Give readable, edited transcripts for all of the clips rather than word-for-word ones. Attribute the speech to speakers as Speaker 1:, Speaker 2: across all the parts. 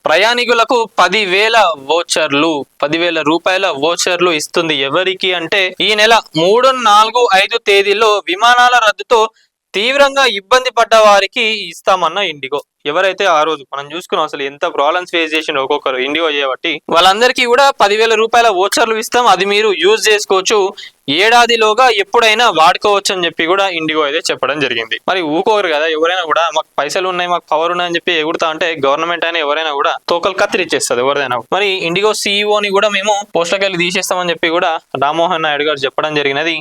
Speaker 1: ప్రయాణికులకు 10,000 వోచర్లు 10,000 రూపాయల వోచర్లు ఇస్తుంది. ఎవరికి అంటే ఈ నెల 3, 4, 5 తేదీల్లో విమానాల రద్దుతో తీవ్రంగా ఇబ్బంది పడ్డ వారికి ఇస్తామన్న ఇండిగో. ఎవరైతే ఆ రోజు మనం చూసుకున్నాం అసలు ఎంత ప్రాబ్లమ్స్ ఫేస్ చేసిన ఒక్కొక్కరు ఇండిగో చేయబట్టి, వాళ్ళందరికీ కూడా 10,000 రూపాయల వోచర్లు ఇస్తాం, అది మీరు యూజ్ చేసుకోవచ్చు, ఏడాదిలోగా ఎప్పుడైనా వాడుకోవచ్చు అని చెప్పి కూడా ఇండిగో అయితే చెప్పడం జరిగింది. మరి ఊకోరు కదా ఎవరైనా కూడా, మాకు పైసలు ఉన్నాయి మాకు పవర్ ఉన్నాయని చెప్పి ఎగురుతా అంటే గవర్నమెంట్ అయినా ఎవరైనా కూడా తోకలు కత్తిరిచ్చేస్తుంది ఎవరిదైనా. మరి ఇండిగో సీఈఓని కూడా మేము పోస్టులకెళ్ళి తీసేస్తామని చెప్పి కూడా రామ్మోహన్ నాయుడు గారు చెప్పడం జరిగినది.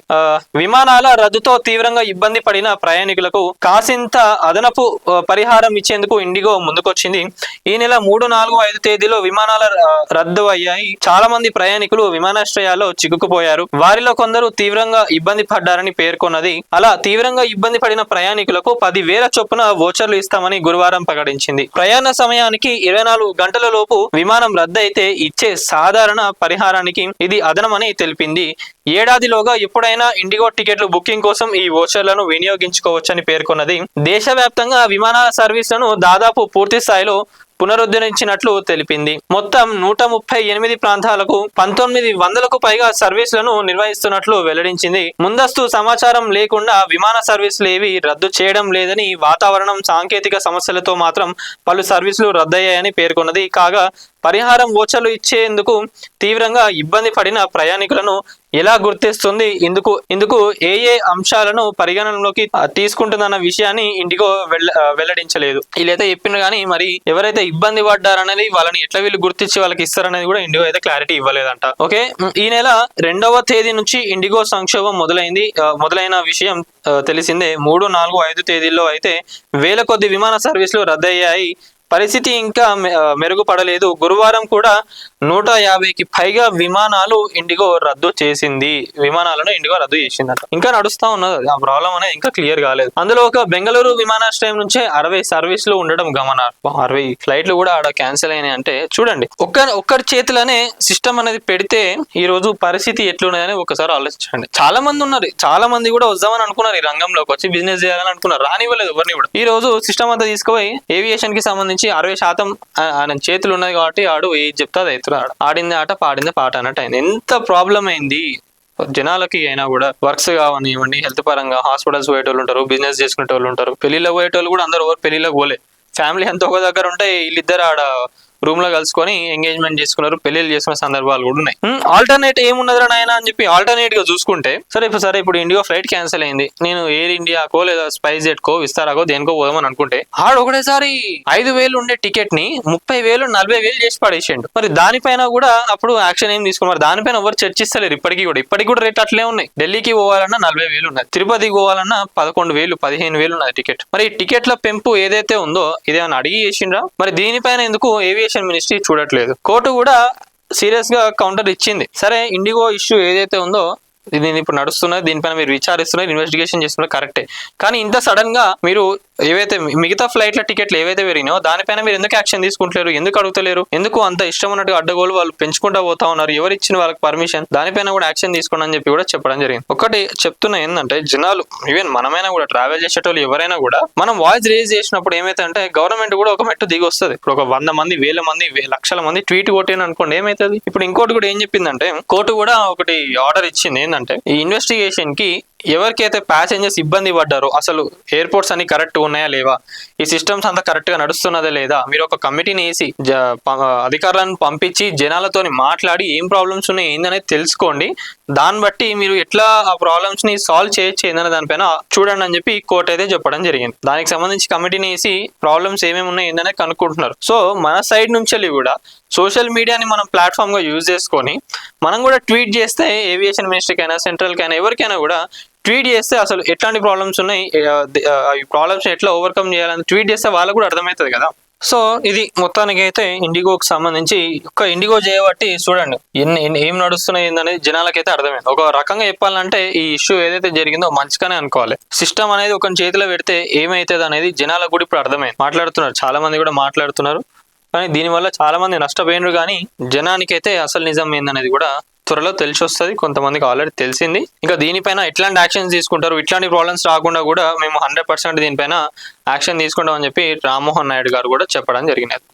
Speaker 1: విమానాల రద్దుతో తీవ్రంగా ఇబ్బంది పడిన ప్రయాణికులకు కాసింత అదనపు పరిహారం ఇచ్చేందుకు ఇండిగో ముందుకొచ్చింది. ఈ నెల 3, 4, 5 తేదీలో విమానాల రద్దు అయ్యాయి. చాలా మంది ప్రయాణికులు విమానాశ్రయాల్లో చిక్కుకుపోయారు. వారిలో కొందరు తీవ్రంగా ఇబ్బంది పడ్డారని పేర్కొన్నది. అలా తీవ్రంగా ఇబ్బంది పడిన ప్రయాణికులకు 10,000 చొప్పున వోచర్లు ఇస్తామని గురువారం ప్రకటించింది. ప్రయాణ సమయానికి 24 గంటల లోపు విమానం రద్దయితే ఇచ్చే సాధారణ పరిహారానికి ఇది అదనమని తెలిపింది. ఏడాదిలోగా ఎప్పుడైనా ఇండిగో టికెట్లు బుకింగ్ కోసం ఈ వోచర్లను వినియోగించుకోవచ్చని పేర్కొన్నది. దేశవ్యాప్తంగా విమానాల సర్వీసులను దాదాపు పూర్తి స్థాయిలో పునరుద్ధరించినట్లు తెలిపింది. మొత్తం 138 ప్రాంతాలకు 1900కు పైగా సర్వీసులను నిర్వహిస్తున్నట్లు వెల్లడించింది. ముందస్తు సమాచారం లేకుండా విమాన సర్వీసులు ఏవి రద్దు చేయడం లేదని, వాతావరణం సాంకేతిక సమస్యలతో మాత్రం పలు సర్వీసులు రద్దయ్యాయని పేర్కొన్నది. కాగా పరిహారం వోచర్లు ఇచ్చేందుకు తీవ్రంగా ఇబ్బంది పడిన ప్రయాణికులను ఎలా గుర్తిస్తుంది, ఇందుకు ఏ అంశాలను పరిగణనలోకి తీసుకుంటుందన్న విషయాన్ని ఇండిగో వెల్లడించలేదు. వీళ్ళైతే చెప్పిన కానీ మరి ఎవరైతే ఇబ్బంది పడ్డారనేది వాళ్ళని ఎట్లా వీళ్ళు గుర్తించి వాళ్ళకి ఇస్తారనేది కూడా ఇండిగో అయితే క్లారిటీ ఇవ్వలేదంట. ఓకే, ఈ నెల 2వ తేదీ నుంచి ఇండిగో సంక్షోభం మొదలైన విషయం తెలిసిందే. 3, 4, 5 తేదీల్లో అయితే వేల కొద్ది విమాన సర్వీసులు రద్దయ్యాయి. పరిస్థితి ఇంకా మెరుగుపడలేదు. గురువారం కూడా 150కి పైగా విమానాలను ఇండిగో రద్దు చేసిందంట. ఇంకా నడుస్తా ఉన్నది ఆ ప్రాబ్లం అనేది, ఇంకా క్లియర్ కాలేదు. అందులో ఒక బెంగళూరు విమానాశ్రయం నుంచే 60 సర్వీసులు ఉండడం గమనార్హం. 60 ఫ్లైట్లు కూడా ఆడ క్యాన్సిల్ అయినాయి అంటే చూడండి, ఒక్కరి చేతిలోనే సిస్టమ్ అనేది పెడితే ఈ రోజు పరిస్థితి ఎట్లున్నదని ఒకసారి ఆలోచించండి. చాలా మంది ఉన్నారు, చాలా మంది కూడా వద్దామని అనుకున్నారు, ఈ రంగంలోకి వచ్చి బిజినెస్ చేయాలని అనుకున్నారు, రానివ్వలేదు ఎవరిని కూడా. ఈ రోజు సిస్టమ్ అంతా తీసుకుపోయి ఏవియేషన్ కి సంబంధించి 60% ఆయన చేతులు ఉన్నది కాబట్టి ఆడు ఏది చెప్తా అది అవుతున్నాడు. ఆడింది ఆట పాడింది పాట అన్నట్టు అయింది. ఎంత ప్రాబ్లం అయింది జనాలకి అయినా కూడా. వర్క్స్ కావనివ్వండి, హెల్త్ పరంగా హాస్పిటల్స్ పోయేటోళ్ళు ఉంటారు, బిజినెస్ చేసుకునే వాళ్ళు ఉంటారు, పెళ్లిళ్ళకి పోయేటోళ్ళు కూడా అందరూ ఎవరు పెళ్లిళ్ళకి పోలే. ఫ్యామిలీ అంతా ఒక దగ్గర ఉంటే వీళ్ళిద్దరు ఆడ రూమ్ లో కలుసుకొని ఎంగేజ్మెంట్ చేసుకున్నారు, పెళ్లిళ్ళు చేసుకునే సందర్భాలు కూడా ఉన్నాయి. ఆల్టర్నేట్ ఏమున్నదిరా నాయన అని చెప్పి ఆల్టర్నేట్ గా చూసుకుంటే ఇప్పుడు ఇండిగో ఫ్లైట్ క్యాన్సిల్ అయింది, నేను ఎయిర్ ఇండియాకో లేదా స్పైస్ జెట్ కో విస్తారాకో దేనికో పోదామని అనుకుంటే ఆడు ఒకటేసారి 5,000 ఉండే టికెట్ ని 30,000 40,000 చేసి పడేసిండు. మరి దానిపైన కూడా అప్పుడు యాక్షన్ ఏం తీసుకున్నారు, దానిపైన ఎవరు చర్చిస్తలేరు. ఇప్పటికి కూడా రేట్ అట్లే ఉన్నాయి. ఢిల్లీకి పోవాలన్నా 40,000 ఉన్నది, తిరుపతికి పోవాలన్నా 11,000 15,000 ఉన్నది టికెట్. మరి టికెట్ల పెంపు ఏదైతే ఉందో ఇదేమన్నా అడిగి చేసిండ్రా? మరి దీనిపైన ఎందుకు ఏవియేషన్ మినిస్ట్రీ చూడట్లేదు? కోర్టు కూడా సీరియస్ గా కౌంటర్ ఇచ్చింది. సరే, ఇండిగో ఇష్యూ ఏదైతే ఉందో ఇది ఇప్పుడు నడుస్తున్నది, దీనిపైన మీరు విచారిస్తున్నారు, ఇన్వెస్టిగేషన్ చేస్తున్నారు, కరెక్టే. కానీ ఇంత సడన్ గా మీరు ఏవైతే మిగతా ఫ్లైట్ల టికెట్లు ఏవైతే పెరిగినాయో దానిపైన మీరు ఎందుకు యాక్షన్ తీసుకుంటలేరు, ఎందుకు అడుగుతలేరు, ఎందుకు అంత ఇష్టం ఉన్నట్టుగా అడ్డగోలు వాళ్ళు పెంచుకుంటా పోతా ఉన్నారు, ఎవరు ఇచ్చిన వాళ్ళకి పర్మిషన్, దానిపైన కూడా యాక్షన్ తీసుకోండి అని చెప్పి కూడా చెప్పడం జరిగింది. ఒకటి చెప్తున్నా ఏంటంటే, జనాలు ఈవెన్ మనమైనా కూడా ట్రావెల్ చేసేటోళ్ళు ఎవరైనా కూడా మనం వాయిస్ రేజ్ చేసినప్పుడు ఏమైతే అంటే గవర్నమెంట్ కూడా ఒక మెట్టు దిగి వస్తుంది. ఇప్పుడు ఒక 100 మంది 1000 మంది లక్షల మంది ట్వీట్ కొట్టిన అనుకోండి, ఏమైతుంది? ఇప్పుడు ఇంకోటి కూడా ఏం చెప్పిందంటే, కోర్టు కూడా ఒకటి ఆర్డర్ ఇచ్చింది ఏంటంటే, ఈ ఇన్వెస్టిగేషన్ కి ఎవరికైతే ప్యాసింజర్స్ ఇబ్బంది పడ్డారో అసలు ఎయిర్పోర్ట్స్ అన్ని కరెక్ట్ ఉన్నాయా లేవా, ఈ సిస్టమ్స్ అంతా కరెక్ట్ గా నడుస్తున్నదా లేదా, మీరు ఒక కమిటీని వేసి అధికారులను పంపించి జనాలతో మాట్లాడి ఏం ప్రాబ్లమ్స్ ఉన్నాయి ఏందనేది తెలుసుకోండి, దాన్ని బట్టి మీరు ఎట్లా ఆ ప్రాబ్లమ్స్ ని సాల్వ్ చేయొచ్చు ఏందనే దానిపైన చూడండి అని చెప్పి కోర్టు అయితే చెప్పడం జరిగింది. దానికి సంబంధించి కమిటీని వేసి ప్రాబ్లమ్స్ ఏమేమి ఉన్నాయి ఏందనే కనుక్కుంటున్నారు. సో మన సైడ్ నుంచి కూడా సోషల్ మీడియాని మనం ప్లాట్ఫామ్ గా యూజ్ చేసుకొని మనం కూడా ట్వీట్ చేస్తే ఏవియేషన్ మినిస్ట్రీకి అయినా సెంట్రల్ కైనా ఎవరికైనా కూడా ట్వీట్ చేస్తే అసలు ఎట్లాంటి ప్రాబ్లమ్స్ ఉన్నాయి, ఈ ప్రాబ్లమ్స్ ఎట్లా ఓవర్కమ్ చేయాలని ట్వీట్ చేస్తే వాళ్ళకు కూడా అర్థమవుతుంది కదా. సో ఇది మొత్తానికి అయితే ఇండిగోకి సంబంధించి ఒక ఇండిగో చేయబట్టి చూడండి ఏం నడుస్తున్నాయి అనేది జనాలకైతే అర్థమైంది. ఒక రకంగా చెప్పాలంటే ఈ ఇష్యూ ఏదైతే జరిగిందో మంచిగానే అనుకోవాలి. సిస్టమ్ అనేది ఒక చేతిలో పెడితే ఏమైతుంది అనేది జనాలకు కూడా ఇప్పుడు అర్థమైంది. మాట్లాడుతున్నారు, చాలా మంది కూడా మాట్లాడుతున్నారు, కానీ దీనివల్ల చాలా మంది నష్టపోయినారు. కానీ జనానికైతే అసలు నిజం ఏందనేది కూడా త్వరలో తెలిసి వస్తుంది. కొంతమందికి ఆల్రెడీ తెలిసింది. ఇంకా దీనిపైన ఎట్లాంటి యాక్షన్స్ తీసుకుంటారు, ఇట్లాంటి ప్రాబ్లమ్స్ రాకుండా కూడా మేము 100% దీనిపైన యాక్షన్ తీసుకుంటామని చెప్పి రామ్మోహన్ నాయుడు గారు కూడా చెప్పడం జరిగినది.